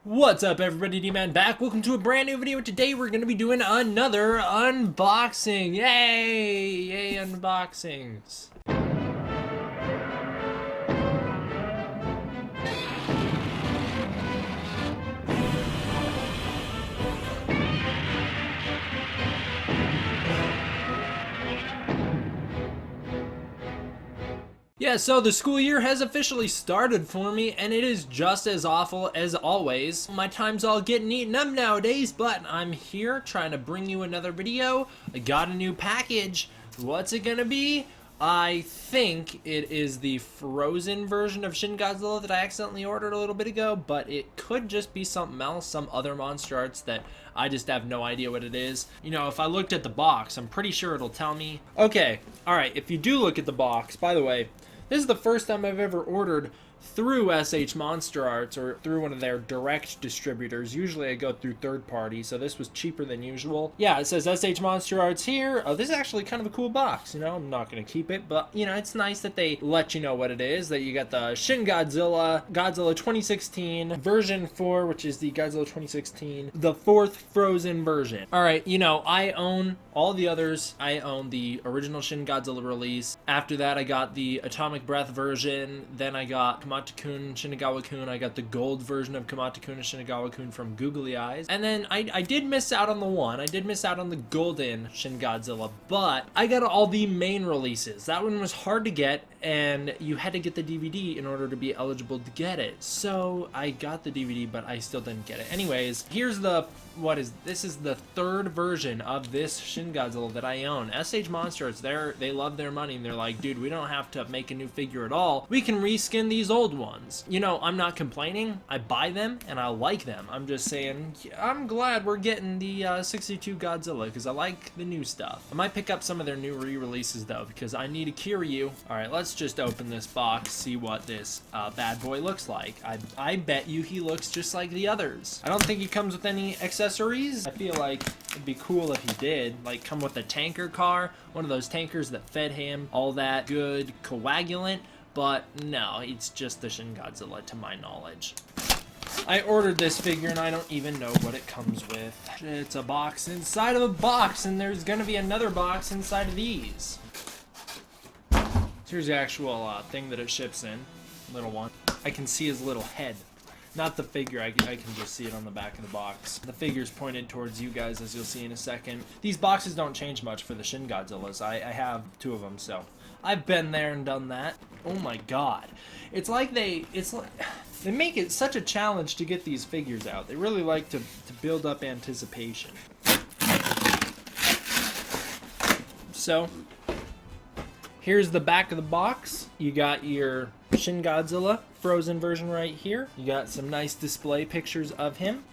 What's up everybody, D-Man back. Welcome to a brand new video. Today we're going to be doing another unboxing. Yay! Yay unboxings. Yeah, so the school year has officially started for me, and it is just as awful as always. My time's all getting eaten up nowadays, but I'm here trying to bring you another video. I got a new package. What's it gonna be? I think it is the frozen version of Shin Godzilla that I accidentally ordered a little bit ago, but it could just be something else, some other MonsterArts that I just have no idea what it is. You know, if I looked at the box, I'm pretty sure it'll tell me. Okay, alright, if you do look at the box, by the way, this is the first time I've ever ordered through MonsterArts or through one of their direct distributors. Usually I go through third party, so this was cheaper than usual. Yeah, it says MonsterArts here. Oh, this is actually kind of a cool box, you know. I'm not going to keep it, but, you know, it's nice that they let you know what it is, that you got the Shin Godzilla, Godzilla 2016, version 4, which is the Godzilla 2016, the fourth frozen version. Alright, you know, I own all the others. I own the original Shin Godzilla release. After that, I got the Atomic Breath version. Then I got Kamata-kun, Shinagawa-kun. I got the gold version of Kamata-kun and Shinagawa-kun from Googly Eyes. And then I did miss out on the one. I did miss out on the golden Shin Godzilla, but I got all the main releases. That one was hard to get, and you had to get the DVD in order to be eligible to get it. So I got the DVD, but I still didn't get it. Anyways, here's the, this is the third version of this Shin Godzilla that I own. SHMA, they love their money, and they're like, dude, we don't have to make a new figure at all. We can reskin these old ones. You know, I'm not complaining. I buy them, and I like them. I'm just saying, I'm glad we're getting the 62 Godzilla, because I like the new stuff. I might pick up some of their new re-releases, though, because I need a Kiryu. Alright, let's just open this box, see what this bad boy looks like. I bet you he looks just like the others. I don't think he comes with any accessories. I feel like it'd be cool if he did, like come with a tanker car, one of those tankers that fed him all that good coagulant, but no, it's just the Shin Godzilla to my knowledge. I ordered this figure and I don't even know what it comes with. It's a box inside of a box, and there's gonna be another box inside of these. Here's the actual thing that it ships in, little one. I can see his little head. Not the figure, I can just see it on the back of the box. The figure's pointed towards you guys, as you'll see in a second. These boxes don't change much for the Shin Godzillas. I have two of them, so I've been there and done that. Oh my god. It's like they make it such a challenge to get these figures out. They really like to build up anticipation. So, here's the back of the box. You got your Shin Godzilla frozen version right here. You got some nice display pictures of him.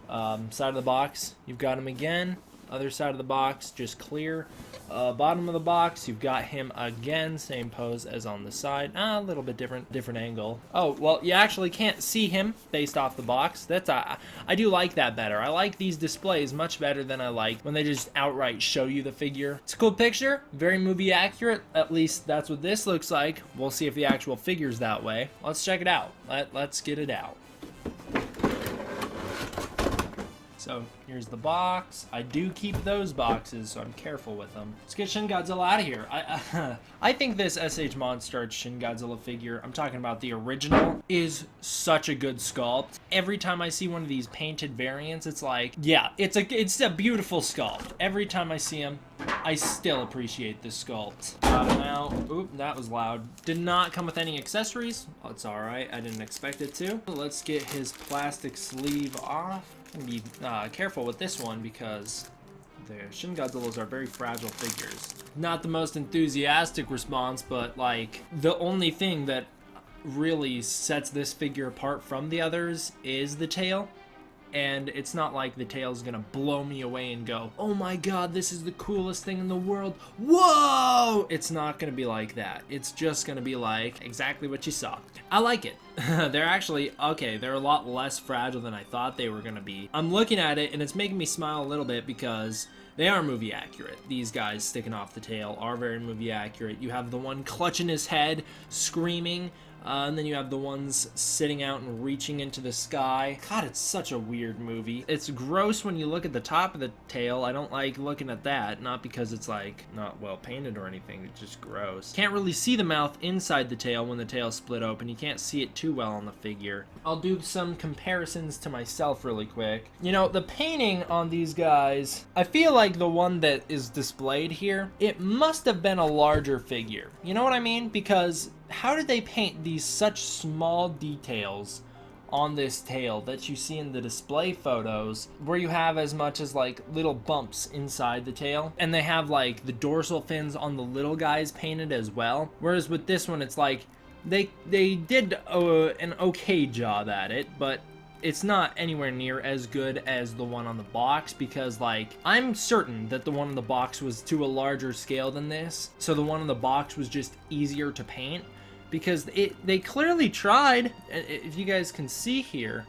Side of the box, you've got him again. Other side of the box, just clear. Bottom of the box, you've got him again, same pose as on the side. A little bit different angle. Oh, well, you actually can't see him based off the box. I do like that better. I like these displays much better than I like when they just outright show you the figure. It's a cool picture, very movie accurate. At least that's what this looks like. We'll see if the actual figure's that way. Let's check it out. Let's get it out. So here's the box. I do keep those boxes, so I'm careful with them. Let's get Shin Godzilla out of here. I think this MonsterArts Shin Godzilla figure, I'm talking about the original, is such a good sculpt. Every time I see one of these painted variants, it's like, yeah, it's a beautiful sculpt. Every time I see him, I still appreciate this sculpt. Got him out. Oop, that was loud. Did not come with any accessories. Oh, it's alright. I didn't expect it to. Let's get his plastic sleeve off. I'm gonna be careful with this one because the Shin Godzillas are very fragile figures. Not the most enthusiastic response, but like the only thing that really sets this figure apart from the others is the tail. And it's not like the tail's gonna blow me away and go, oh my god, this is the coolest thing in the world. Whoa! It's not gonna be like that. It's just gonna be like exactly what you saw. I like it. They're actually, okay, they're a lot less fragile than I thought they were gonna be. I'm looking at it and it's making me smile a little bit because they are movie accurate. These guys sticking off the tail are very movie accurate. You have the one clutching his head, screaming. And then you have the ones sitting out and reaching into the sky. God, it's such a weird movie. It's gross when you look at the top of the tail. I don't like looking at that, not because it's like not well painted or anything, it's just gross. Can't really see the mouth inside the tail when the tail's split open. You can't see it too well on the figure. I'll do some comparisons to myself really quick. You know, the painting on these guys, I feel like the one that is displayed here, it must have been a larger figure. You know what I mean? Because how did they paint these such small details on this tail that you see in the display photos, where you have as much as like little bumps inside the tail, and they have like the dorsal fins on the little guys painted as well? Whereas with this one, it's like they did an okay job at it, but it's not anywhere near as good as the one on the box, because like I'm certain that the one on the box was to a larger scale than this, so the one on the box was just easier to paint, because they clearly tried. If you guys can see here,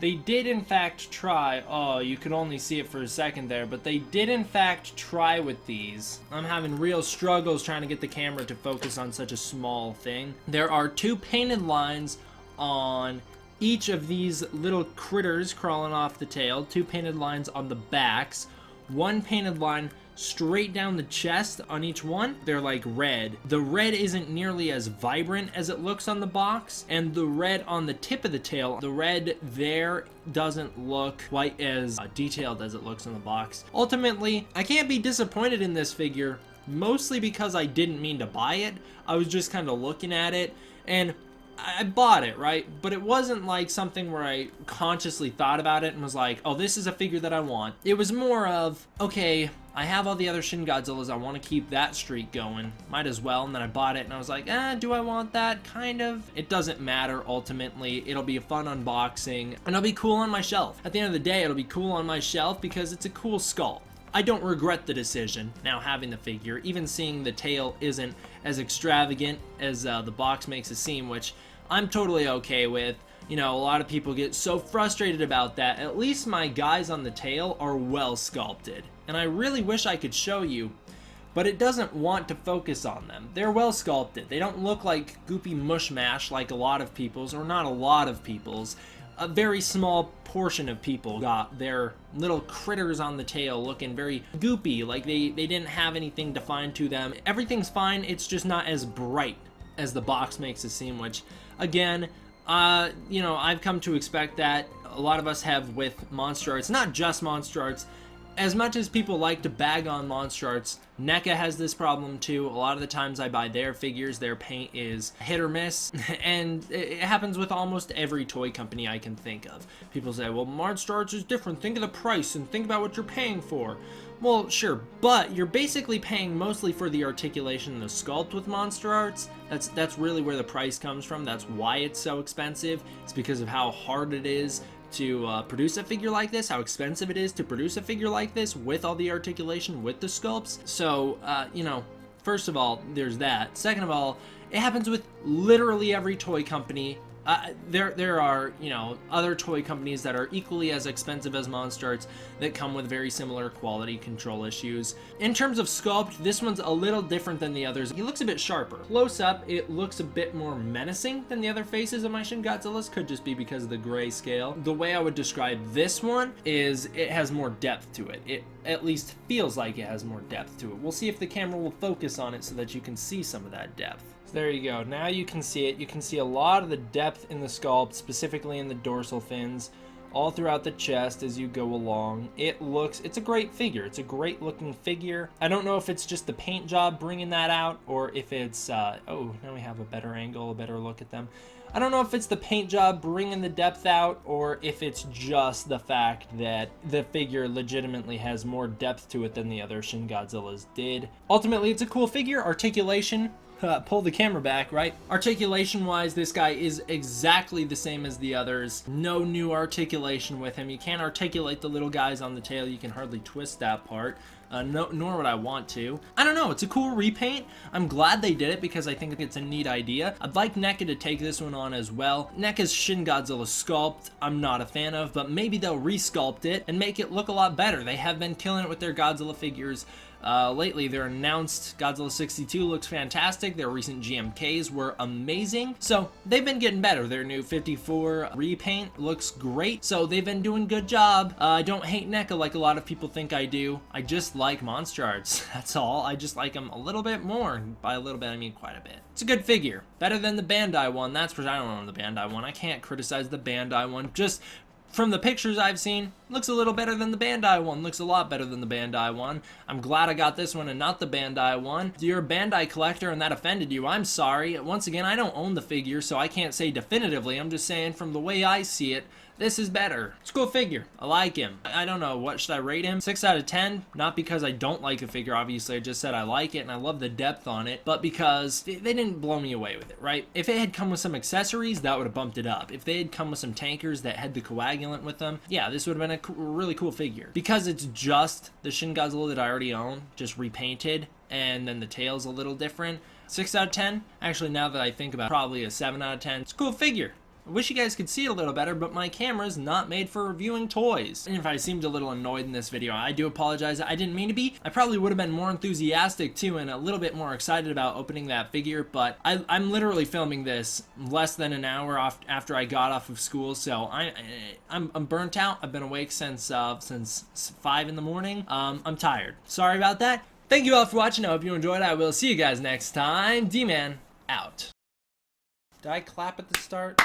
they did in fact try. Oh, you could only see it for a second there, but they did in fact try with these. I'm having real struggles trying to get the camera to focus on such a small thing. There are 2 painted lines on each of these little critters crawling off the tail, 2 painted lines on the backs, 1 painted line straight down the chest on each one. They're like red. The red isn't nearly as vibrant as it looks on the box, and the red on the tip of the tail, the red there doesn't look quite as detailed as it looks on the box. Ultimately, I can't be disappointed in this figure, mostly because I didn't mean to buy it. I was just kind of looking at it, and I bought it, right? But it wasn't like something where I consciously thought about it and was like, oh, this is a figure that I want. It was more of, okay, I have all the other Shin Godzillas, I want to keep that streak going, might as well. And then I bought it and I was like, do I want that? Kind of. It doesn't matter ultimately. It'll be a fun unboxing and it'll be cool on my shelf. At the end of the day, it'll be cool on my shelf because it's a cool sculpt. I don't regret the decision now having the figure, even seeing the tail isn't as extravagant as the box makes it seem, which I'm totally okay with. You know, a lot of people get so frustrated about that. At least my guys on the tail are well sculpted, and I really wish I could show you, but it doesn't want to focus on them. They're well sculpted. They don't look like goopy mush mash like a lot of people's, or not a lot of people's. A very small portion of people got their little critters on the tail looking very goopy, like they didn't have anything defined to them. Everything's fine, it's just not as bright as the box makes it seem, which, again, you know, I've come to expect that. A lot of us have with MonsterArts, not just MonsterArts. As much as people like to bag on MonsterArts, NECA has this problem too. A lot of the times I buy their figures, their paint is hit or miss, and it happens with almost every toy company I can think of. People say, well, MonsterArts is different, think of the price and think about what you're paying for. Well, sure, but you're basically paying mostly for the articulation and the sculpt with MonsterArts. That's really where the price comes from. That's why it's so expensive. It's because of how hard it is to produce a figure like this, how expensive it is to produce a figure like this with all the articulation, with the sculpts. So, you know, first of all, there's that. Second of all, it happens with literally every toy company. There are, you know, other toy companies that are equally as expensive as MonsterArts that come with very similar quality control issues. In terms of sculpt, this one's a little different than the others. He looks a bit sharper. Close up, it looks a bit more menacing than the other faces of my Shin Godzillas. Could just be because of the grayscale. The way I would describe this one is it has more depth to it. It at least feels like it has more depth to it. We'll see if the camera will focus on it so that you can see some of that depth. There you go. Now you can see it. You can see a lot of the depth in the sculpt, specifically in the dorsal fins, all throughout the chest as you go along. It's a great figure. It's a great looking figure. I don't know if it's just the paint job bringing that out, or if it's, oh, now we have a better angle, a better look at them. I don't know if it's the paint job bringing the depth out, or if it's just the fact that the figure legitimately has more depth to it than the other Shin Godzillas did. Ultimately, it's a cool figure. Articulation, pull the camera back, right? Articulation wise, this guy is exactly the same as the others. No new articulation with him. You can't articulate the little guys on the tail. You can hardly twist that part. Nor would I want to. I don't know, it's a cool repaint. I'm glad they did it because I think it's a neat idea. I'd like NECA to take this one on as well. NECA's Shin Godzilla sculpt, I'm not a fan of, but maybe they'll resculpt it and make it look a lot better. They have been killing it with their Godzilla figures lately. Their announced Godzilla 62 looks fantastic. Their recent GMKs were amazing. So they've been getting better. Their new 54 repaint looks great. So they've been doing a good job. I don't hate NECA like a lot of people think I do. I just like MonsterArts. That's all. I just like them a little bit more. By a little bit, I mean quite a bit. It's a good figure. Better than the Bandai one. That's for I don't own the Bandai one. I can't criticize the Bandai one. Just from the pictures I've seen, looks a little better than the Bandai one. Looks a lot better than the Bandai one. I'm glad I got this one and not the Bandai one. If you're a Bandai collector and that offended you, I'm sorry. Once again, I don't own the figure, so I can't say definitively. I'm just saying from the way I see it, this is better. It's a cool figure. I like him. I don't know, what should I rate him? 6 out of 10. Not because I don't like the figure, obviously. I just said I like it and I love the depth on it, but because they didn't blow me away with it, right? If it had come with some accessories, that would have bumped it up. If they had come with some tankers that had the coagulant with them, yeah, this would have been a really cool figure. Because it's just the Shin Godzilla that I already own, just repainted, and then the tail's a little different. 6 out of 10. Actually, now that I think about it, probably a 7 out of 10. It's a cool figure. I wish you guys could see it a little better, but my camera's not made for reviewing toys. And if I seemed a little annoyed in this video, I do apologize. I didn't mean to be. I probably would have been more enthusiastic too and a little bit more excited about opening that figure, but I'm literally filming this less than an hour after I got off of school, so I'm burnt out. I've been awake since 5 in the morning. I'm tired. Sorry about that. Thank you all for watching. I hope you enjoyed. I will see you guys next time. D-Man, out. Did I clap at the start?